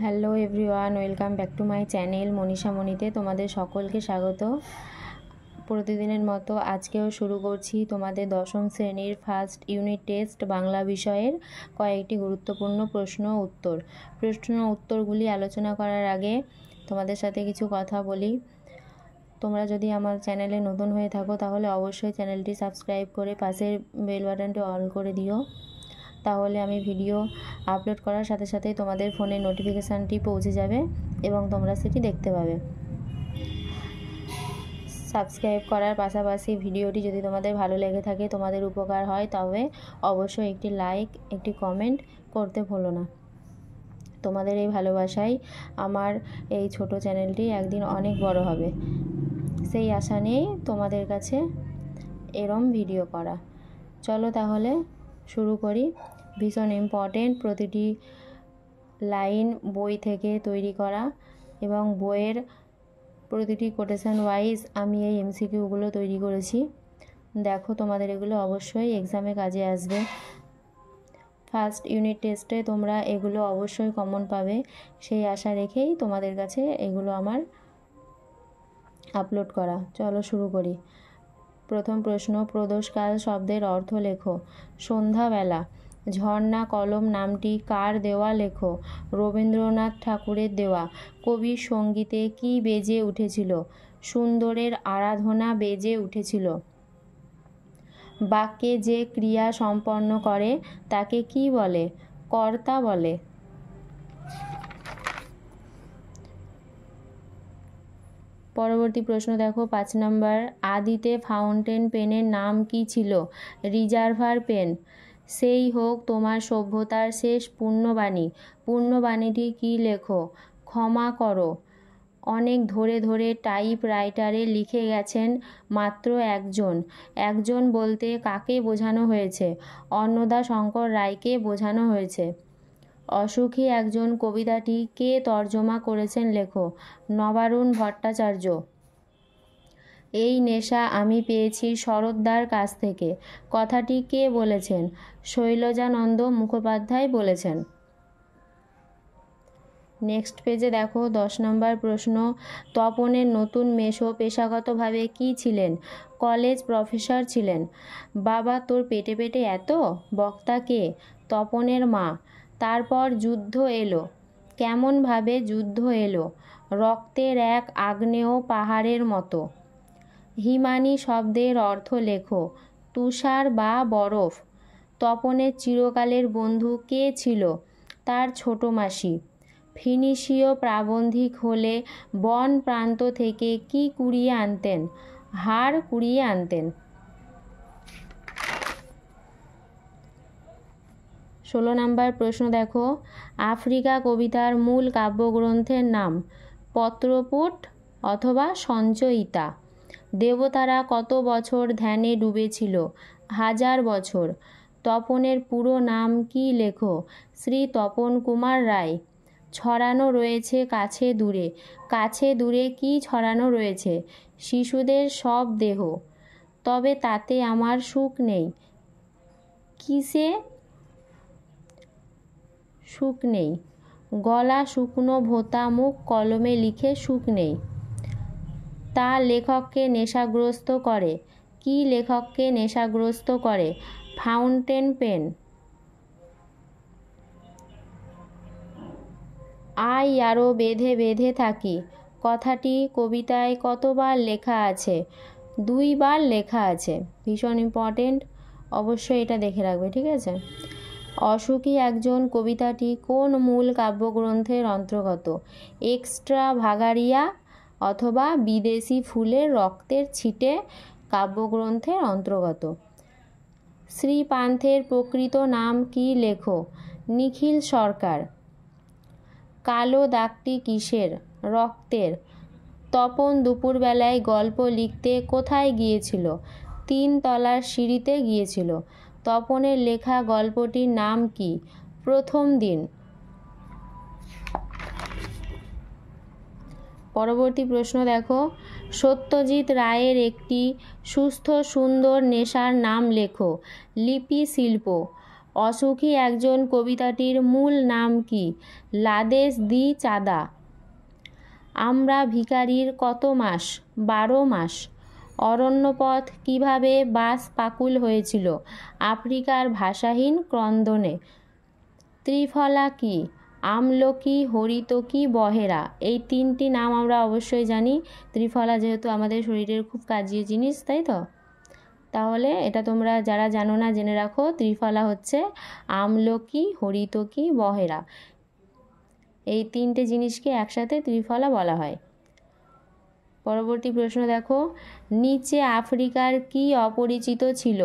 Hello everyone, welcome back to my channel Manisha মণিতে তোমাদের সকলকে স্বাগত। প্রতিদিনের মতো আজকেও শুরু করছি তোমাদের দশম শ্রেণীর ফার্স্ট ইউনিট টেস্ট বাংলা বিষয়ের কয়েকটি গুরুত্বপূর্ণ প্রশ্ন উত্তরগুলি আলোচনা করার আগে তোমাদের সাথে কিছু কথা বলি। তোমরা যদি আমার চ্যানেলে নতুন হয়ে থাকো তাহলে অবশ্যই চ্যানেলটি সাবস্ক্রাইব করে পাশের বেল বাটনটি অন করে দিও, তাহলে আমি ভিডিও আপলোড করার সাথে সাথেই তোমাদের ফোনে নোটিফিকেশানটি পৌঁছে যাবে এবং তোমরা সেটি দেখতে পাবে। সাবস্ক্রাইব করার পাশাপাশি ভিডিওটি যদি তোমাদের ভালো লেগে থাকে, তোমাদের উপকার হয়, তবে অবশ্যই একটি লাইক, একটি কমেন্ট করতে ভুলো না। তোমাদের এই ভালোবাসাই আমার এই ছোট চ্যানেলটি একদিন অনেক বড় হবে, সেই আশা নিয়েই তোমাদের কাছে এরম ভিডিও করা। চলো তাহলে শুরু করি। ভীষণ ইম্পর্টেন্ট, প্রতিটি লাইন বই থেকে তৈরি করা এবং বইয়ের প্রতিটি কোটেশন ওয়াইজ আমি এই এমসিকিউগুলো তৈরি করেছি। দেখো, তোমাদের এগুলো অবশ্যই এক্সামে কাজে আসবে। ফার্স্ট ইউনিট টেস্টে তোমরা এগুলো অবশ্যই কমন পাবে, সেই আশা রেখেই তোমাদের কাছে এগুলো আমার আপলোড করা। চলো শুরু করি। প্রথম প্রশ্ন, প্রদোষকাল শব্দের অর্থ লেখো। সন্ধ্যাবেলা। ঝর্ণা কলম নামটি কার দেওয়া লেখো। রবীন্দ্রনাথ ঠাকুরের দেওয়া। কবির সঙ্গীতে কি বেজে উঠেছিল। সুন্দরের আরাধনা বেজে উঠেছিল। বাক্যে যে ক্রিয়া সম্পন্ন করে তাকে কি বলে। কর্তা বলে। পরবর্তী প্রশ্ন দেখো, 5 নম্বর। আদিতে ফাউন্টেন পেনের নাম কি ছিল। Reservoir pen. সেই হোক তোমার সভ্যতার শেষ পুণ্যবাণী। পুণ্যবাণীটি কি লেখো। ক্ষমা করো। অনেক ধরে ধরে টাইপ রাইটারে লিখে গেছেন মাত্র একজন। একজন বলতে কাকে বোঝানো হয়েছে। অন্নদা শঙ্কর রায়কে বোঝানো হয়েছে। অসুখী একজন কবিতাটি কে তর্জমা করেছেন লেখো। নবারুণ ভট্টাচার্য। এই নেশা আমি পেয়েছি শরৎদার কাছ থেকে। কথাটি কে বলেছেন। শৈলজানন্দ মুখোপাধ্যায় বলেছেন। নেক্সট পেজে দেখো 10 নম্বর প্রশ্ন। তপনের নতুন মেসো পেশাগতভাবে কি ছিলেন। কলেজ প্রফেসর ছিলেন। বাবা তোর পেটে পেটে এত। বক্তা কে। তপনের মা। তারপর যুদ্ধ এলো। কেমনভাবে যুদ্ধ এলো। রক্তের এক আগ্নেয় পাহাড়ের মতো। হিমানী শব্দের অর্থ লেখো। তুষার বা বরফ। তপনের চিরকালের বন্ধু কে ছিল। তার ছোট মাসি। ফিনিশীয় প্রাবন্ধিক হলে বন প্রান্ত থেকে কি কুড়িয়ে আনতেন। হাড় কুড়িয়ে আনতেন। 16 নম্বর প্রশ্ন দেখো। আফ্রিকা কবিতার মূল কাব্যগ্রন্থের নাম। পত্রপুট অথবা সঞ্চয়িতা। দেবতারা কত বছর ধ্যানে ডুবেছিল। 1000 বছর। তপনের পুরো নাম কি লেখো। শ্রী তপন কুমার রায়। ছড়ানো রয়েছে কাছে দূরে। কাছে দূরে কি ছড়ানো রয়েছে। শিশুদের সব দেহ। তবে তাতে আমার সুখ নেই। কিসে সুখ নেই। গলা শুকনো ভোঁতা মুখ কলমে লিখে সুখ নেই। তা লেখককে নেশাগ্রস্ত করে। কি লেখককে নেশাগ্রস্ত করে। Fountain pen. আই আরও বেঁধে বেঁধে থাকি। কথাটি কবিতায় কতবার লেখা আছে। 2 বার লেখা আছে। ভীষণ ইম্পর্টেন্ট, অবশ্যই এটা দেখে রাখবে, ঠিক আছে। অসুখী একজন কবিতাটি কোন মূল কাব্যগ্রন্থের অন্তর্গত। এক্সট্রা ভাগারিয়া অথবা বিদেশি ফুলের রক্তের ছিটে কাব্যগ্রন্থের অন্তর্গত। শ্রীপান্থের প্রকৃত নাম কি লেখো। নিখিল সরকার। কালো দাগটি কিসের। রক্তের। তপন দুপুরবেলায় গল্প লিখতে কোথায় গিয়েছিল। 3 তলার সিঁড়িতে গিয়েছিল। তপনের লেখা গল্পটির নাম কি। প্রথম দিন। পরবর্তী প্রশ্ন দেখো। সত্যজিৎ রায়ের একটি সুস্থ সুন্দর নেশার নাম লেখো। লিপি শিল্প। অসুখী একজন কবিতাটির মূল নাম কি? লাদেশ দি চাঁদা। আমরা ভিখারির কত মাস? 12 মাস। অরণ্যপথ কিভাবে বাস পাকুল হয়েছিল? আফ্রিকার ভাষাহীন ক্রন্দনে। ত্রিফলা কি? আমলকি, হরিতকি, বহেরা। এই 3টি নাম আমরা অবশ্যই জানি। ত্রিফলা যেহেতু আমাদের শরীরের খুব কাজের জিনিস, তাই তো? তাহলে এটা তোমরা যারা জানো না জেনে রাখো, ত্রিফলা হচ্ছে আমলকি, হরিতকি, বহেরা। এই 3টে জিনিসকে একসাথে ত্রিফলা বলা হয়। পরবর্তী প্রশ্ন দেখো, নিচে আফ্রিকার কি অপরিচিত ছিল?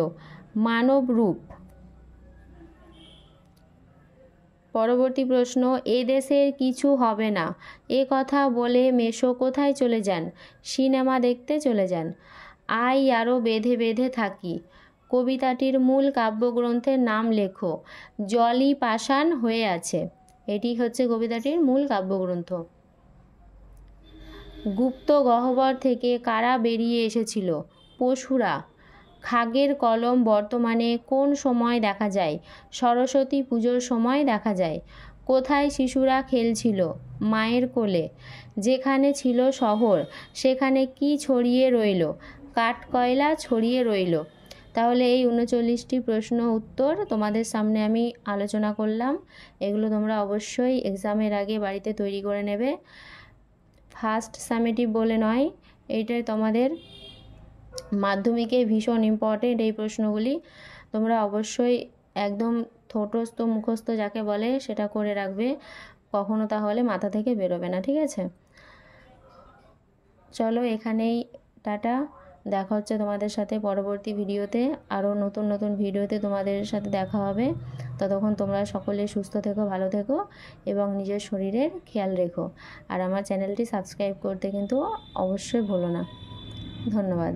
মানব রূপ। পরবর্তী প্রশ্ন, এদেশের কিছু হবে না এ কথা বলে মেসো কোথায় চলে যান? সিনেমা দেখতে চলে যান। আই আরও বেঁধে বেঁধে থাকি। কবিতাটির মূল কাব্যগ্রন্থের নাম লেখো। জলই পাষাণ হয়ে আছে। এটি হচ্ছে কবিতাটির মূল কাব্যগ্রন্থ। গুপ্ত গহ্বর থেকে কারা বেরিয়ে এসেছিল? পশুরা। খাগের কলম বর্তমানে কোন সময় দেখা যায়? সরস্বতী পুজোর সময় দেখা যায়। কোথায় শিশুরা খেলছিল? মায়ের কোলে। যেখানে ছিল শহর সেখানে কি ছড়িয়ে রইল? কাঠকয়লা ছড়িয়ে রইল। তাহলে এই 39টি প্রশ্ন উত্তর তোমাদের সামনে আমি আলোচনা করলাম। এগুলো তোমরা অবশ্যই এক্সামের আগে বাড়িতে তৈরি করে নেবে। ফার্স্ট সামেটিভ বলে নয়, এইটাই তোমাদের মাধ্যমিকে ভীষণ ইম্পর্টেন্ট। এই প্রশ্নগুলি তোমরা অবশ্যই একদম ঠোঁটস্থ মুখস্থ যাকে বলে সেটা করে রাখবে, কখনো তাহলে মাথা থেকে বেরোবে না, ঠিক আছে? চলো এখানেই টাটা। দেখা হচ্ছে তোমাদের সাথে পরবর্তী ভিডিওতে। আরও নতুন নতুন ভিডিওতে তোমাদের সাথে দেখা হবে। ততক্ষণ তোমরা সকলে সুস্থ থেকো, ভালো থেকো এবং নিজের শরীরের খেয়াল রেখো। আর আমার চ্যানেলটি সাবস্ক্রাইব করতে কিন্তু অবশ্যই ভুলো না। ধন্যবাদ।